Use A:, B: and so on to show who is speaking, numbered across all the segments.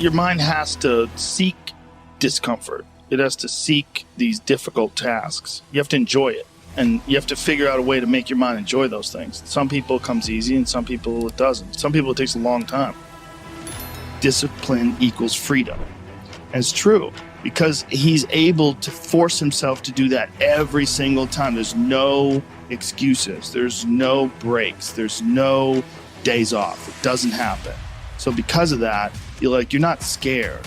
A: your mind has to seek discomfort. It has to seek these difficult tasks. You have to enjoy it. And you have to figure out a way to make your mind enjoy those things. Some people it comes easy and some people it doesn't. Some people it takes a long time. Discipline equals freedom. And it's true because he's able to force himself to do that every single time. There's no excuses. There's no breaks. There's no days off. It doesn't happen. So because of that, you're not scared.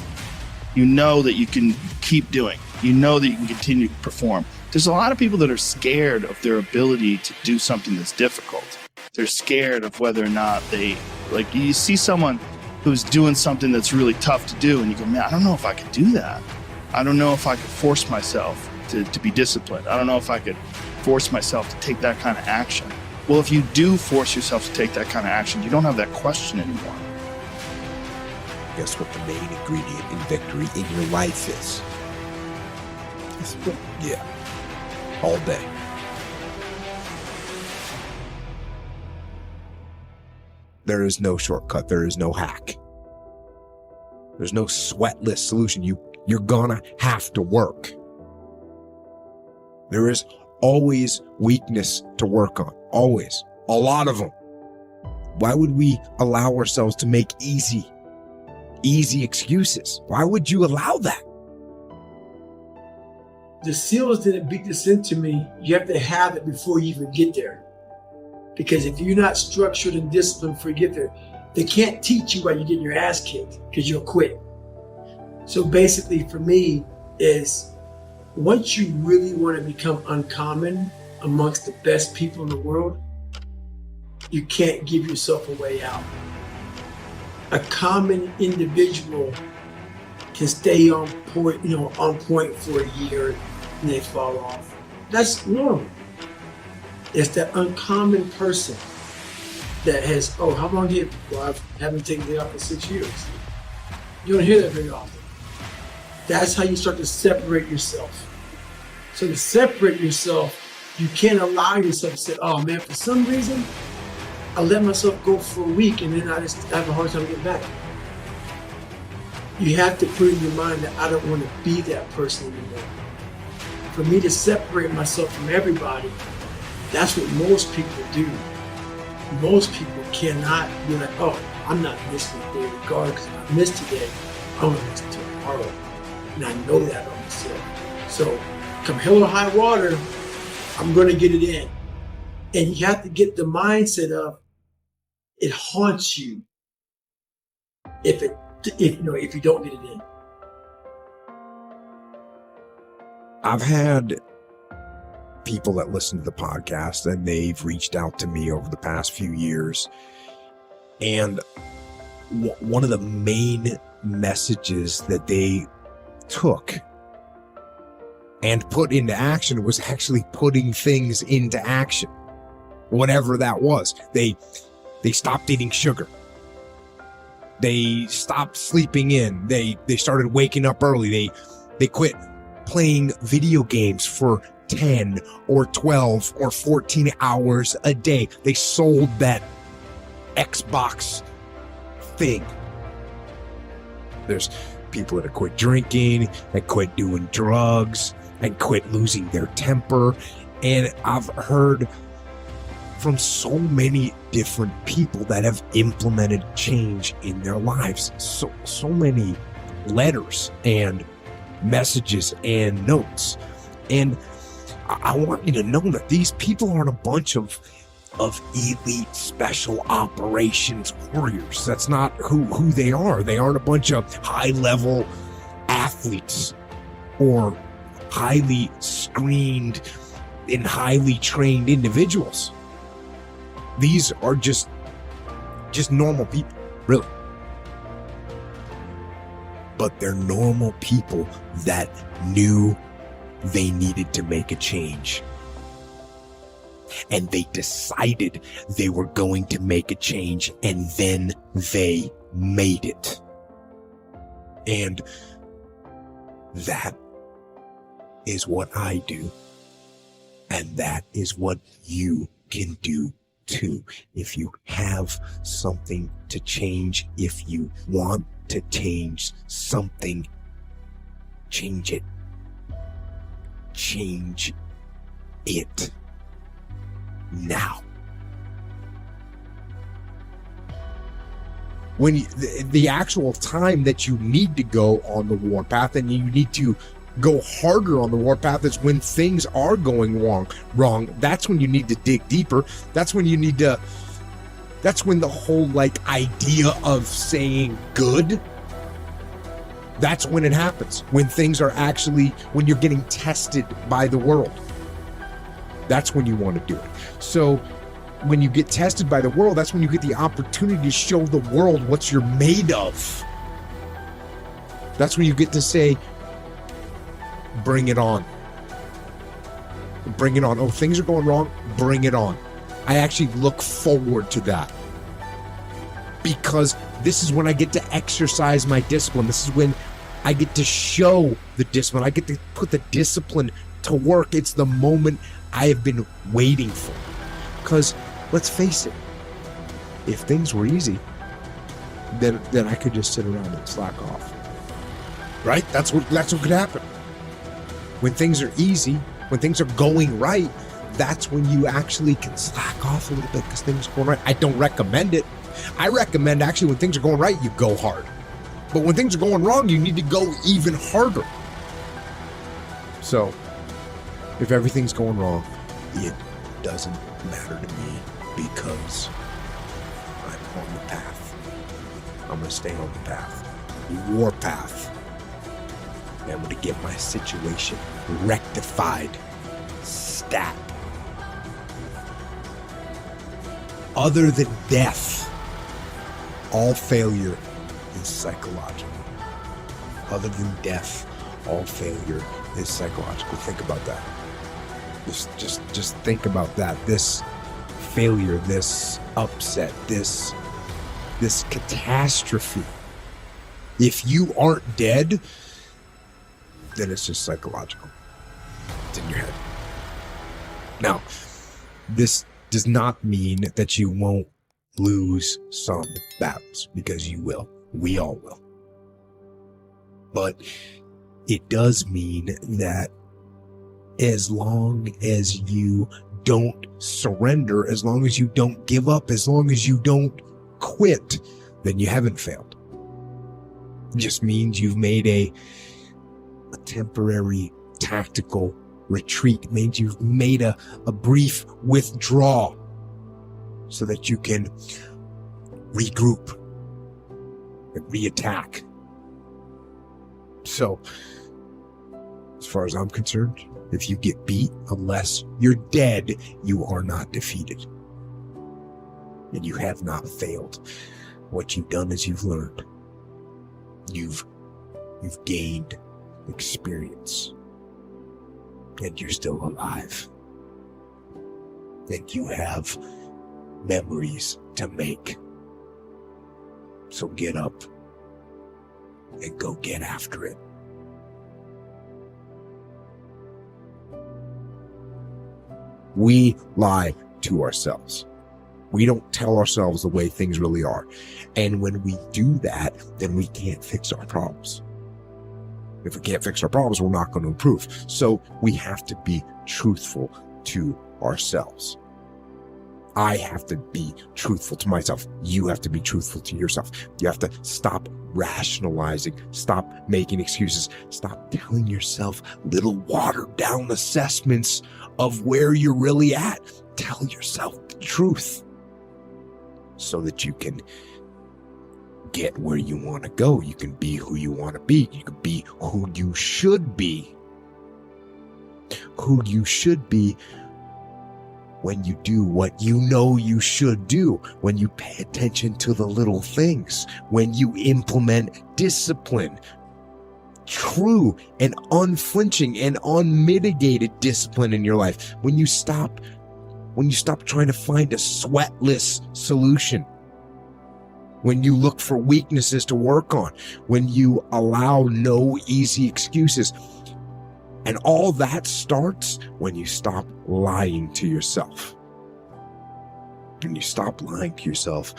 A: You know that you can keep doing. You know that you can continue to perform. There's a lot of people that are scared of their ability to do something that's difficult. They're scared of whether or not you see someone who's doing something that's really tough to do and you go, man, I don't know if I could do that. I don't know if I could force myself to be disciplined. I don't know if I could force myself to take that kind of action. Well, if you do force yourself to take that kind of action, you don't have that question anymore.
B: Guess what the main ingredient in victory in your life is? Yeah. All day. There is no shortcut. There is no hack. There's no sweatless solution. You're gonna have to work. There is always weakness to work on. Always. A lot of them. Why would we allow ourselves to make easy excuses? Why would you allow that?
C: The SEALs didn't beat this into me. You have to have it before you even get there. Because if you're not structured and disciplined before you get there, they can't teach you while you're getting your ass kicked because you'll quit. So basically for me is once you really want to become uncommon amongst the best people in the world, you can't give yourself a way out. A common individual can stay on point for a year and they fall off. That's normal. It's that uncommon person that has, how long did I haven't taken it off for 6 years? You don't hear that very often. That's how you start to separate yourself. So to separate yourself, you can't allow yourself to say, oh man, for some reason, I let myself go for a week and then I just have a hard time getting back. You have to put in your mind that I don't want to be that person anymore. For me to separate myself from everybody, that's what most people do. Most people cannot be like, I'm not missing today regardless. If I miss today, I'm going to miss tomorrow. And I know that on myself. So come hell or high water, I'm going to get it in. And you have to get the mindset of it haunts you if you don't get it in.
B: I've had people that listen to the podcast and they've reached out to me over the past few years. And one of the main messages that they took and put into action was actually putting things into action. Whatever that was. They stopped eating sugar. They stopped sleeping in. They started waking up early. They quit playing video games for 10 or 12 or 14 hours a day. They sold that Xbox thing. There's people that have quit drinking, that quit doing drugs, and quit losing their temper. And I've heard from so many different people that have implemented change in their lives. So many letters and messages and notes. And I want you to know that these people aren't a bunch of elite special operations warriors. That's not who they are. They aren't a bunch of high-level athletes or highly screened and highly trained individuals. These are just normal people, really. But they're normal people that knew they needed to make a change. And they decided they were going to make a change, and then they made it. And that is what I do. And that is what you can do to. If you have something to change, if you want to change something, change it. Change it now. When the actual time that you need to go on the warpath and you need to go harder on the warpath is when things are going wrong. That's when you need to dig deeper. That's when the whole idea of saying good, that's when it happens. When things are when you're getting tested by the world. That's when you want to do it. So when you get tested by the world, that's when you get the opportunity to show the world what you're made of. That's when you get to say, bring it on. Bring it on. Oh, things are going wrong. Bring it on. I actually look forward to that. Because this is when I get to exercise my discipline. This is when I get to show the discipline. I get to put the discipline to work. It's the moment I have been waiting for. Because let's face it, if things were easy, then I could just sit around and slack off. Right? That's what could happen. When things are easy, when things are going right, that's when you actually can slack off a little bit because things are going right. I don't recommend it. I recommend actually when things are going right, you go hard. But when things are going wrong, you need to go even harder. So, if everything's going wrong, it doesn't matter to me because I'm on the path. I'm going to stay on the path. The war path. And I'm going to get my situation rectified. Stat. Other than death, all failure is psychological. Other than death, all failure is psychological. Think about that. Just think about that. This failure, this upset, this catastrophe. If you aren't dead, then it's just psychological. It's in your head. Now, this does not mean that you won't lose some battles, because you will. We all will. But it does mean that as long as you don't surrender, as long as you don't give up, as long as you don't quit, then you haven't failed. It just means you've made a temporary tactical retreat. It means you've made a brief withdrawal so that you can regroup and reattack. So, as far as I'm concerned, if you get beat, unless you're dead, you are not defeated. And you have not failed. What you've done is you've learned. You've gained experience. And you're still alive. And you have memories to make. So get up and go get after it. We lie to ourselves. We don't tell ourselves the way things really are. And when we do that, then we can't fix our problems. If we can't fix our problems, we're not going to improve. So we have to be truthful to ourselves. I have to be truthful to myself. You have to be truthful to yourself. You have to stop rationalizing, stop making excuses, stop telling yourself little watered down assessments of where you're really at. Tell yourself the truth so that you can get where you want to go. You can be who you want to be. You can be who you should be. Who you should be when you do what you know you should do, when you pay attention to the little things, when you implement discipline, true and unflinching and unmitigated discipline in your life, when you stop trying to find a sweatless solution, when you look for weaknesses to work on, when you allow no easy excuses. And all that starts when you stop lying to yourself. when you stop lying to yourself,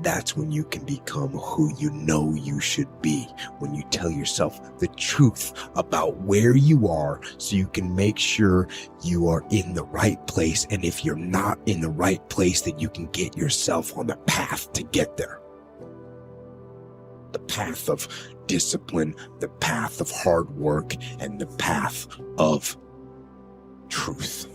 B: that's when you can become who you know you should be. When you tell yourself the truth about where you are, so you can make sure you are in the right place. And if you're not in the right place, that you can get yourself on the path to get there. The path of discipline, the path of hard work, and the path of truth.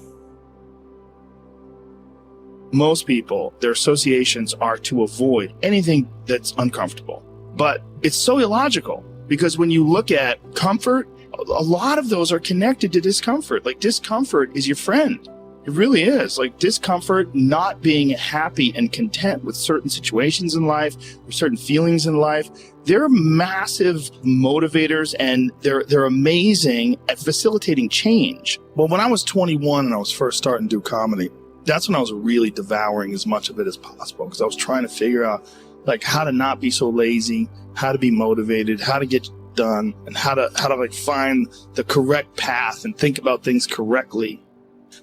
A: Most people, their associations are to avoid anything that's uncomfortable. But it's so illogical, because when you look at comfort, a lot of those are connected to discomfort. Like, discomfort is your friend. It really is. Like, discomfort, not being happy and content with certain situations in life or certain feelings in life, they're massive motivators, and they're amazing at facilitating change. Well, when I was 21 and I was first starting to do comedy, that's when I was really devouring as much of it as possible, because I was trying to figure out like how to not be so lazy, how to be motivated, how to get done, and how to like find the correct path and think about things correctly.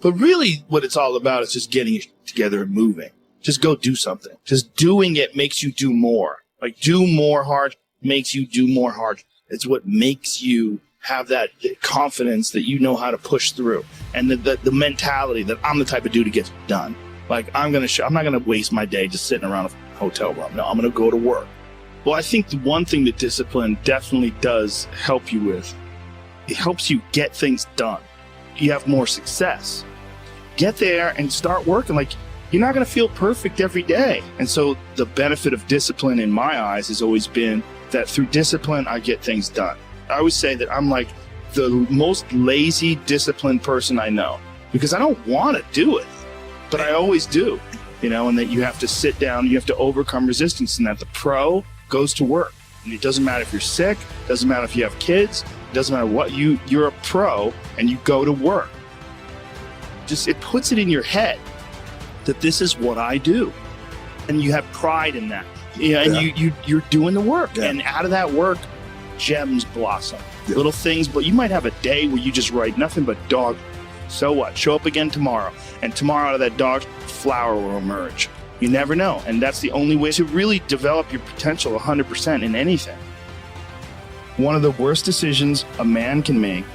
A: But really what it's all about is just getting it together and moving. Just go do something. Just doing it makes you do more. Like, do more hard makes you do more hard. It's what makes you have that confidence that you know how to push through, and the mentality that I'm the type of dude who gets done. Like, I'm not gonna waste my day just sitting around a hotel room. No, I'm gonna go to work. Well, I think the one thing that discipline definitely does help you with, it helps you get things done. You have more success. Get there and start working. Like, you're not gonna feel perfect every day. And so the benefit of discipline in my eyes has always been that through discipline, I get things done. I always say that I'm like the most lazy, disciplined person I know, because I don't want to do it, but I always do, and that you have to sit down, you have to overcome resistance, and that the pro goes to work. And it doesn't matter if you're sick, doesn't matter if you have kids, it doesn't matter what, you're a pro and you go to work. Just, it puts it in your head that this is what I do. And you have pride in that. And you're doing the work. Yeah. And out of that work, gems blossom. Yeah. Little things, but you might have a day where you just write nothing but dog. So what? Show up again tomorrow. And tomorrow out of that dog, flower will emerge. You never know. And that's the only way to really develop your potential 100% in anything. One of the worst decisions a man can make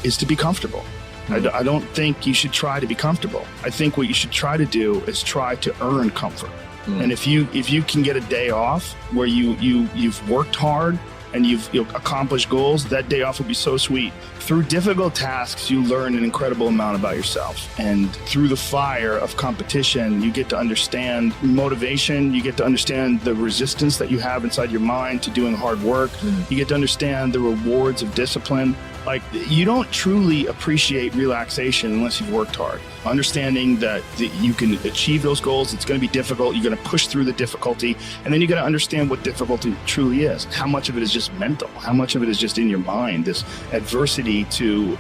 A: is to be comfortable. Mm-hmm. I don't think you should try to be comfortable. I think what you should try to do is try to earn comfort. And if you can get a day off where you've worked hard and you've accomplished goals, that day off will be so sweet. Through difficult tasks, you learn an incredible amount about yourself. And through the fire of competition, you get to understand motivation. You get to understand the resistance that you have inside your mind to doing hard work. You get to understand the rewards of discipline. Like, you don't truly appreciate relaxation unless you've worked hard. Understanding that you can achieve those goals, it's going to be difficult. You're going to push through the difficulty, and then you got to understand what difficulty truly is. How much of it is just mental? How much of it is just in your mind? This adversity to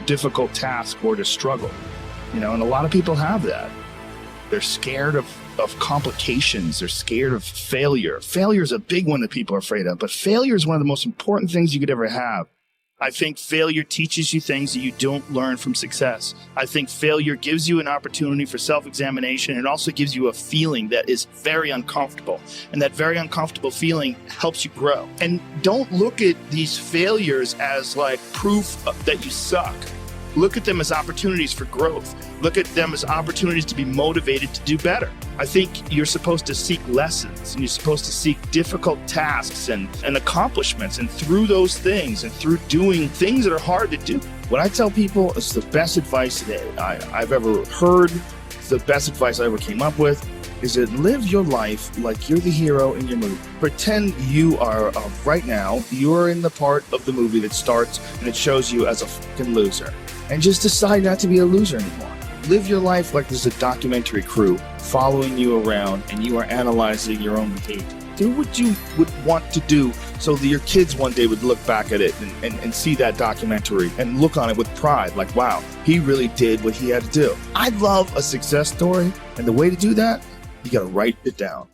A: difficult task or to struggle, and a lot of people have that. They're scared of complications. They're scared of failure. Failure is a big one that people are afraid of, but failure is one of the most important things you could ever have. I think failure teaches you things that you don't learn from success. I think failure gives you an opportunity for self-examination. It also gives you a feeling that is very uncomfortable. And that very uncomfortable feeling helps you grow. And don't look at these failures as like proof that you suck. Look at them as opportunities for growth. Look at them as opportunities to be motivated to do better. I think you're supposed to seek lessons, and you're supposed to seek difficult tasks and accomplishments. And through those things and through doing things that are hard to do, what I tell people is the best advice that I've ever heard, the best advice I ever came up with, is that live your life like you're the hero in your movie. Pretend you are, right now, you're in the part of the movie that starts and it shows you as a fucking loser. And just decide not to be a loser anymore. Live your life like there's a documentary crew following you around and you are analyzing your own behavior. Do what you would want to do so that your kids one day would look back at it and see that documentary and look on it with pride. Like, wow, he really did what he had to do. I love a success story. And the way to do that, you got to write it down.